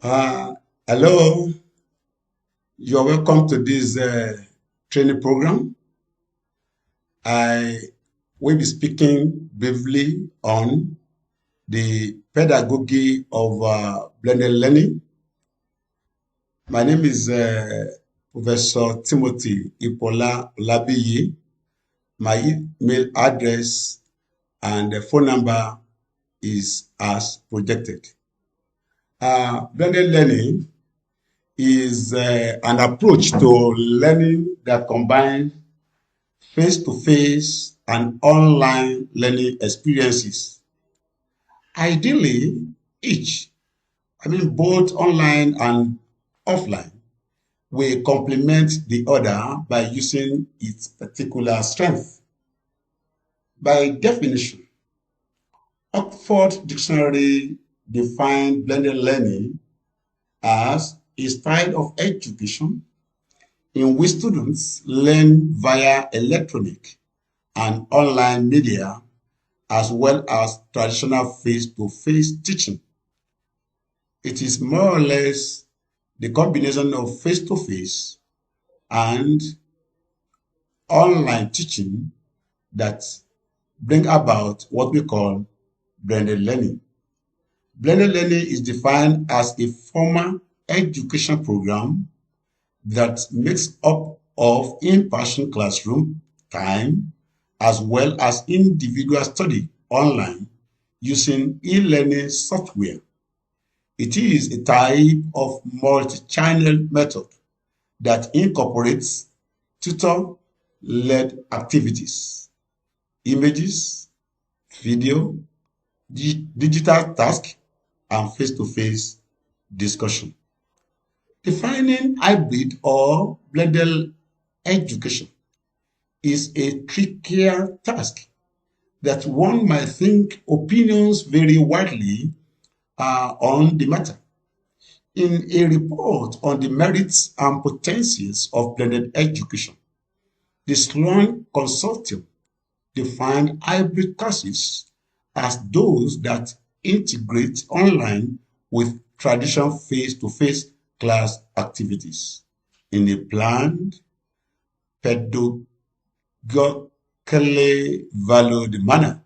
Uh, Hello, you're welcome to this training program. I will be speaking briefly on the pedagogy of blended learning. My name is Professor Timothy Ipola Olabiyi. My email address and the phone number is as projected. Blended learning is an approach to learning that combines face-to-face and online learning experiences. Ideally, both online and offline, will complement the other by using its particular strength. By definition, Oxford Dictionary defined blended learning as a style of education in which students learn via electronic and online media as well as traditional face-to-face teaching. It is more or less the combination of face-to-face and online teaching that bring about what we call blended learning. Blended learning is defined as a formal education program that makes up of in-person classroom time as well as individual study online using e-learning software. It is a type of multi-channel method that incorporates tutor-led activities, images, video, digital tasks, and face-to-face discussion. Defining hybrid or blended education is a trickier task that one might think opinions vary widely on the matter. In a report on the merits and potencies of blended education, the Sloan Consortium defined hybrid courses as those that integrate online with traditional face-to-face class activities in a planned, pedagogically valued manner.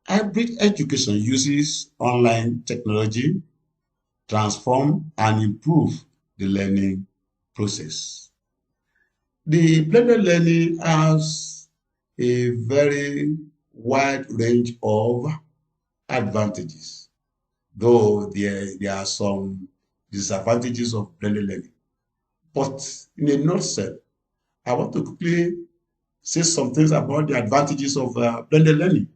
Hybrid education uses online technology, transform and improve the learning process. The blended learning has a very wide range of advantages, though there are some disadvantages of blended learning. But in a nutshell, I want to quickly say some things about the advantages of blended learning.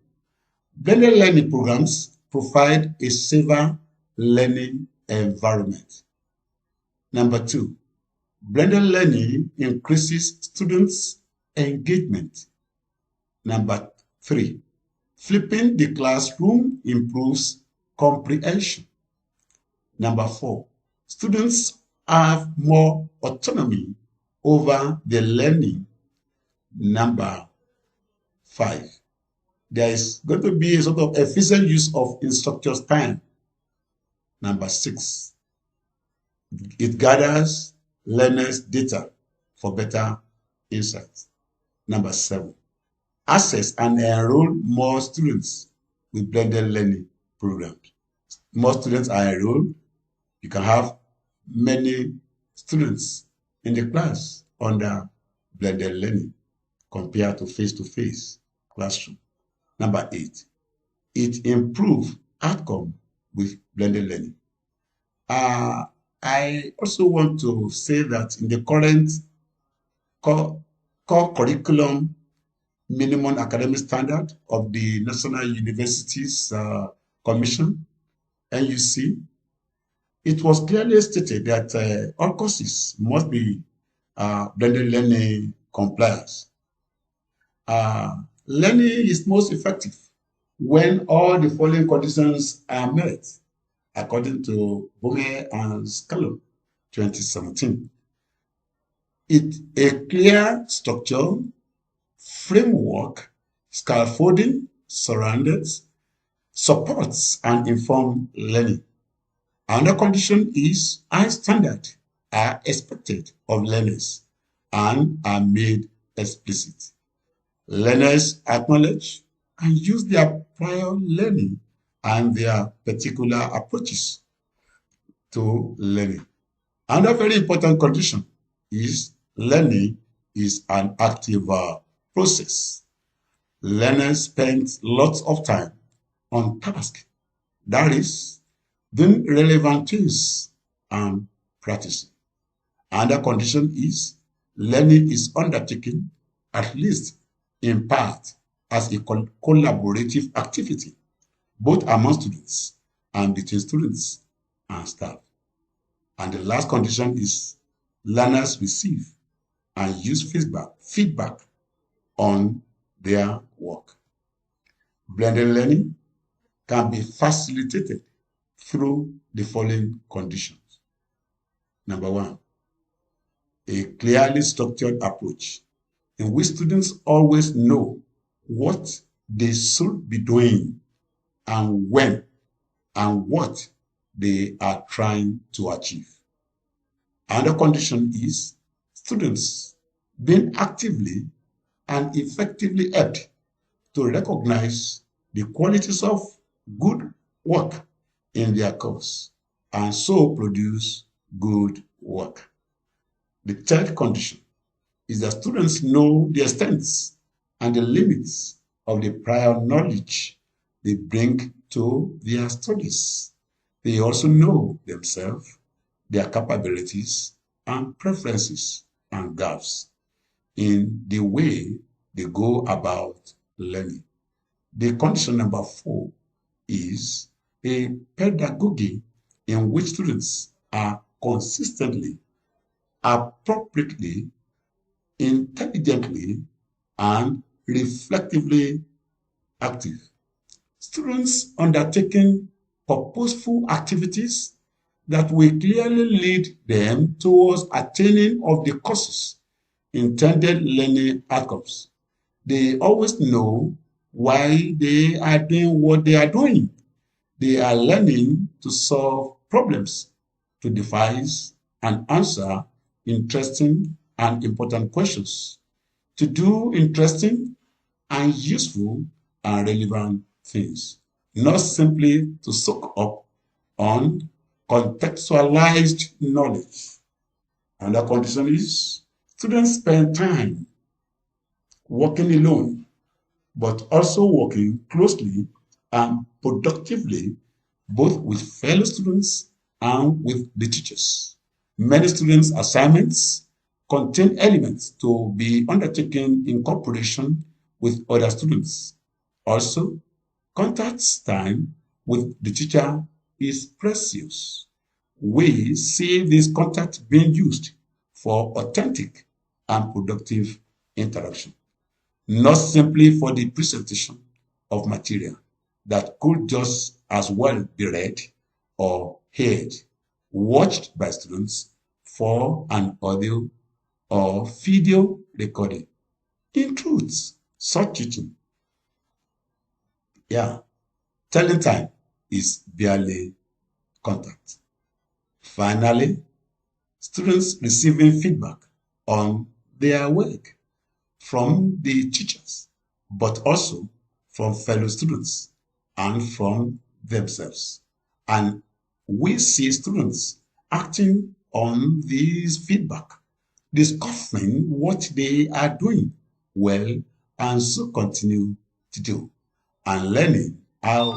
Blended learning programs provide a safer learning environment. Number two, blended learning increases students' engagement. Number three, flipping the classroom improves comprehension. Number four, students have more autonomy over the learning. Number five, there is going to be a sort of efficient use of instructors' time. Number six, it gathers learners' data for better insights. Number seven, access and enroll more students with blended learning programs. More students are enrolled, you can have many students in the class under blended learning compared to face-to-face classroom. Number eight, it improves outcome with blended learning. I also want to say that in the current core curriculum minimum academic standard of the National Universities Commission, NUC, it was clearly stated that all courses must be blended learning compliance. Learning is most effective when all the following conditions are met, according to Bome and Scallon, 2017. A clear structure, framework, scaffolding, surroundings, supports and inform learning. Another condition is high standard are expected of learners and are made explicit. Learners acknowledge and use their prior learning and their particular approaches to learning. Another very important condition is learning is an active process. Learners spend lots of time on task, that is, doing relevant things and practicing. Another condition is learning is undertaken, at least in part, as a collaborative activity, both among students and between students and staff. And the last condition is learners receive and use feedback on their work. Blended learning can be facilitated through the following conditions. Number one, a clearly structured approach in which students always know what they should be doing and when and what they are trying to achieve. Another condition is students being actively and effectively helped to recognize the qualities of good work in their course and so produce good work. The third condition is that students know the extents and the limits of the prior knowledge they bring to their studies. They also know themselves, their capabilities and preferences and gaps in the way they go about learning. The condition number 4 is a pedagogy in which students are consistently, appropriately, intelligently, and reflectively active. Students undertaking purposeful activities that will clearly lead them towards attaining of the course's intended learning outcomes. They always know why they are doing what they are doing. They are learning to solve problems, to devise and answer interesting and important questions, to do interesting and useful and relevant things, not simply to soak up on contextualized knowledge. Another condition is students spend time working alone, but also working closely and productively both with fellow students and with the teachers. Many students' assignments contain elements to be undertaken in cooperation with other students. Also, contact time with the teacher is precious. We see this contact being used for authentic and productive interaction, not simply for the presentation of material that could just as well be read or heard, watched by students for an audio or video recording. In truth, such teaching, telling time is barely contact. Finally, students receiving feedback on their work from the teachers, but also from fellow students and from themselves. And we see students acting on this feedback, discovering what they are doing well and so continue to do, and learning how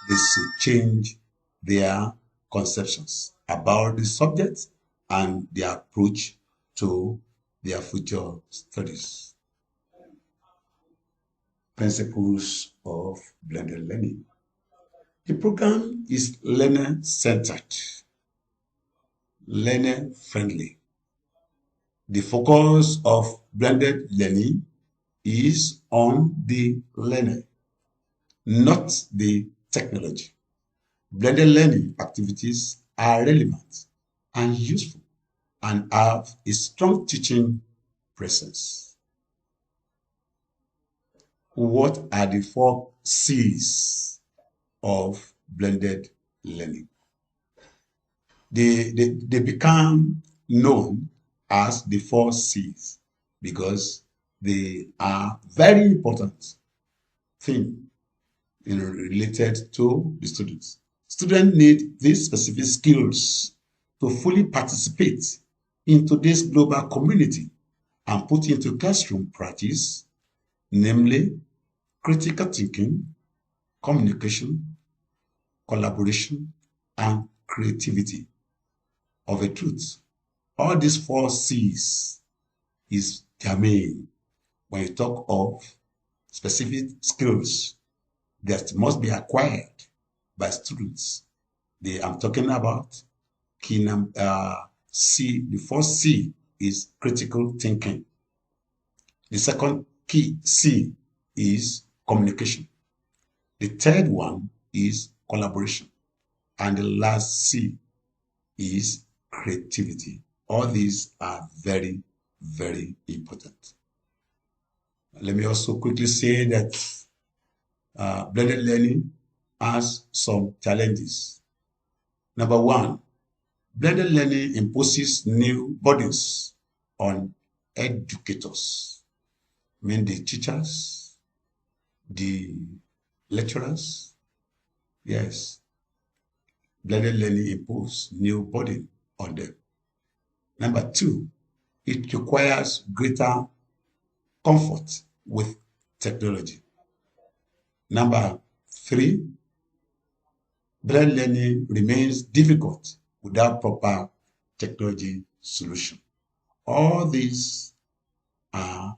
they should change their conceptions about the subject and their approach to their future studies. Principles of blended learning. The program is learner-centered, learner-friendly. The focus of blended learning is on the learner, not the technology. Blended learning activities are relevant and useful and have a strong teaching presence. What are the 4 C's of blended learning? they become known as the 4 C's because they are very important thing related to the students. Students need these specific skills to fully participate in today's global community and put into classroom practice, namely critical thinking, communication, collaboration, and creativity. Of a truth, all these 4 C's is germane when you talk of specific skills that must be acquired by students. I'm talking about the first C is critical thinking. The second key C is communication. The third one is collaboration. And the last C is creativity. All these are very, very important. Let me also quickly say that blended learning has some challenges. Number one, blended learning imposes new burdens on educators, I mean the teachers, the lecturers. Yes, blended learning imposes new burden on them. Number two, it requires greater comfort with technology. Number three, blended learning remains difficult without proper technology solution. All these are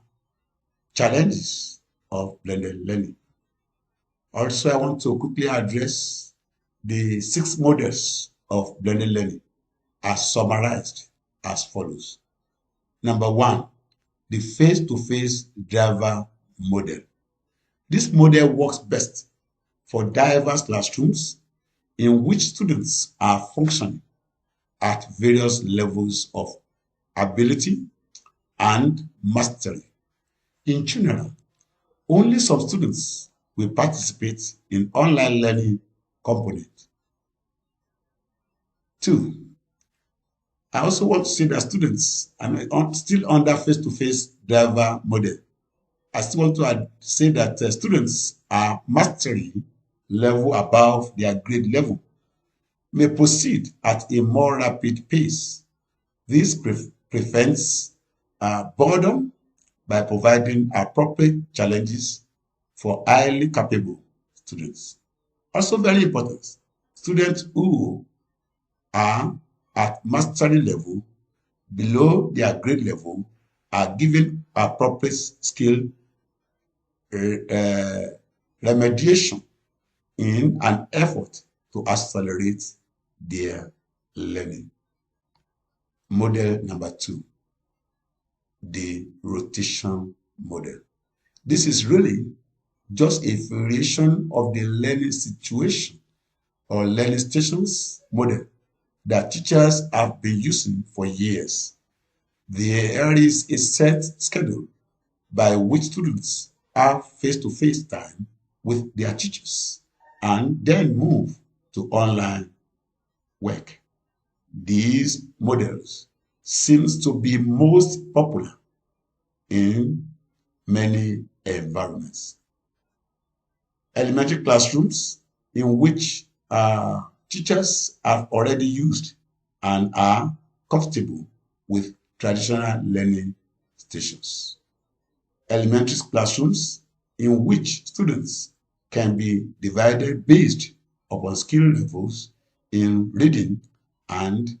challenges of blended learning. Also, I want to quickly address the 6 models of blended learning as summarized as follows. Number one, the face-to-face driver model. This model works best for diverse classrooms in which students are functioning at various levels of ability and mastery. In general, only some students will participate in online learning component. Two, I also want to say that students are still under face-to-face driver model. I still want to say that students are mastery level above their grade level may proceed at a more rapid pace. This prevents boredom by providing appropriate challenges for highly capable students. Also very important, students who are at mastery level below their grade level are given appropriate skill remediation in an effort to accelerate their learning. Model number two, the rotation model. This is really just a variation of the learning situation or learning stations model that teachers have been using for years. There is a set schedule by which students have face-to-face time with their teachers and then move to online work. These models seems to be most popular in many environments. Elementary classrooms in which teachers have already used and are comfortable with traditional learning stations. Elementary classrooms in which students can be divided based upon skill levels in reading and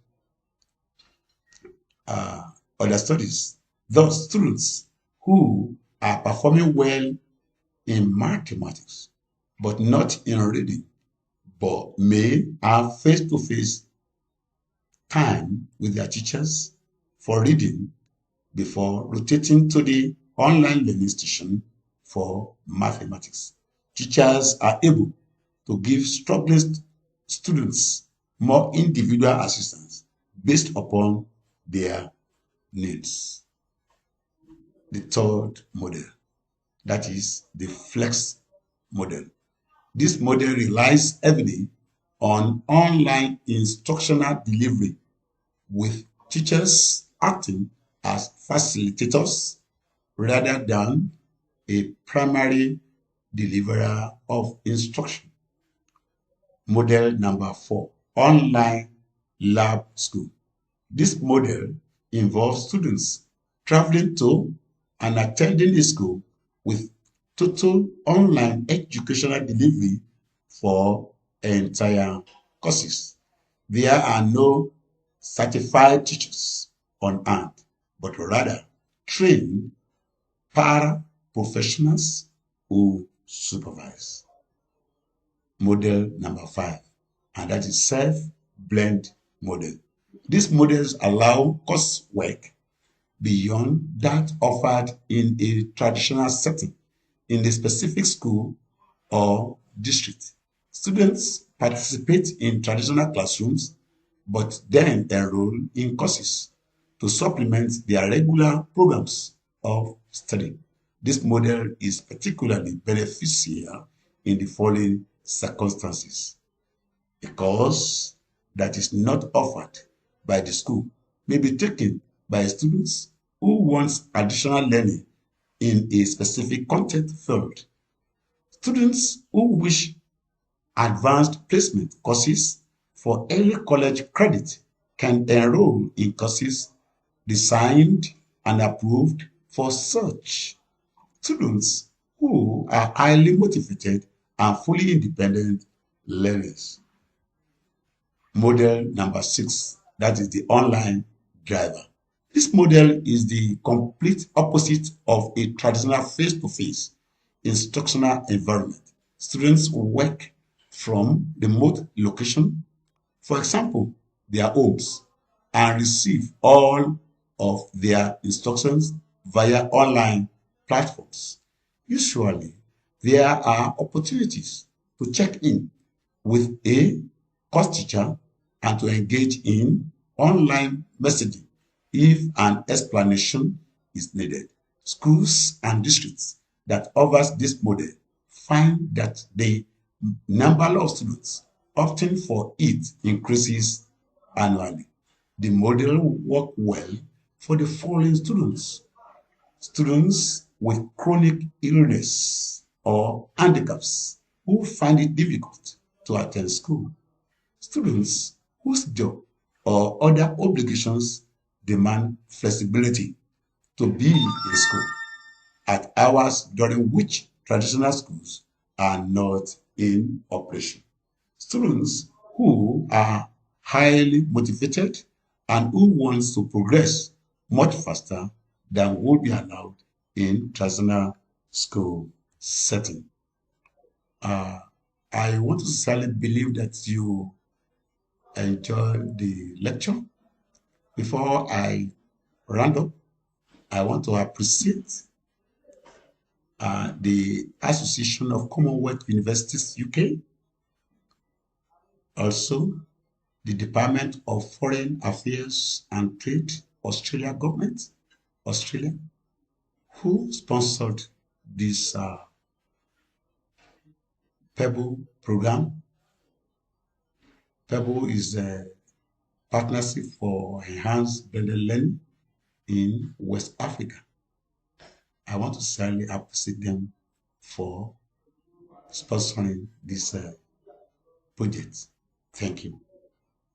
other studies. Those students who are performing well in mathematics but not in reading, but may have face-to-face time with their teachers for reading before rotating to the online learning station for mathematics. Teachers are able to give struggling students more individual assistance based upon their needs. The third model, that is the flex model. This model relies heavily on online instructional delivery with teachers acting as facilitators rather than a primary deliverer of instruction. Model number 4, online lab school. This model involves students traveling to and attending a school with total online educational delivery for entire courses. There are no certified teachers on hand, but rather trained para-professionals who supervise. Model number 5, and that is self-blend model. These models allow coursework beyond that offered in a traditional setting in a specific school or district. Students participate in traditional classrooms but then enroll in courses to supplement their regular programs of study. This model is particularly beneficial in the following circumstances. A course that is not offered by the school may be taken by students who want additional learning in a specific content field. Students who wish advanced placement courses for early college credit can enroll in courses designed and approved for such. Students who are highly motivated and fully independent learners. Model number 6, that is the online driver. This model is the complete opposite of a traditional face-to-face instructional environment. Students work from remote location, for example, their homes, and receive all of their instructions via online platforms. Usually, there are opportunities to check in with a course teacher and to engage in online messaging if an explanation is needed. Schools and districts that offers this model find that the number of students opting for it increases annually. The model works well for the following students. Students with chronic illness or handicaps who find it difficult to attend school. Students whose job or other obligations demand flexibility to be in school at hours during which traditional schools are not in operation. Students who are highly motivated and who want to progress much faster than would be allowed in traditional school setting. I want to sincerely believe that you enjoy the lecture. Before I round up, I want to appreciate the Association of Commonwealth Universities UK, also the Department of Foreign Affairs and Trade, Australia government, Australia, who sponsored this PEBble program. PEBble is a partnership for enhanced blended learning in West Africa. I want to sincerely appreciate them for sponsoring this project. Thank you.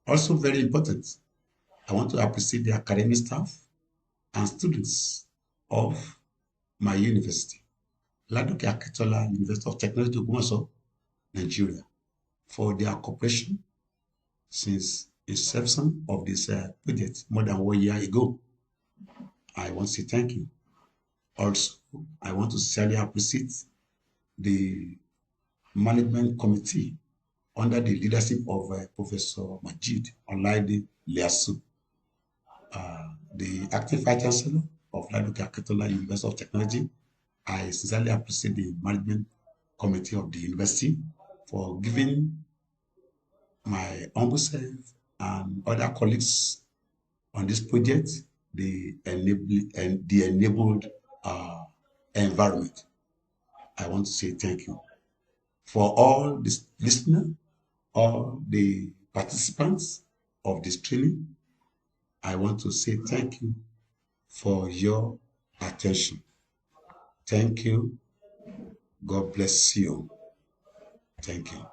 Also very important, I want to appreciate the academic staff and students of my university, Ladoke Akintola University of Technology, Ogbomoso, Nigeria, for their cooperation since inception of this project more than 1 year ago. I want to say thank you. Also, I want to sincerely appreciate the management committee under the leadership of Professor Majid Olabiyi Liasu, the acting vice chancellor of Ladoke Akintola University of Technology. I sincerely appreciate the management committee of the university for giving my humble self and other colleagues on this project the enabled environment. I want to say thank you. For all this listener, all the participants of this training, I want to say thank you for your attention. Thank you. God bless you. Thank you.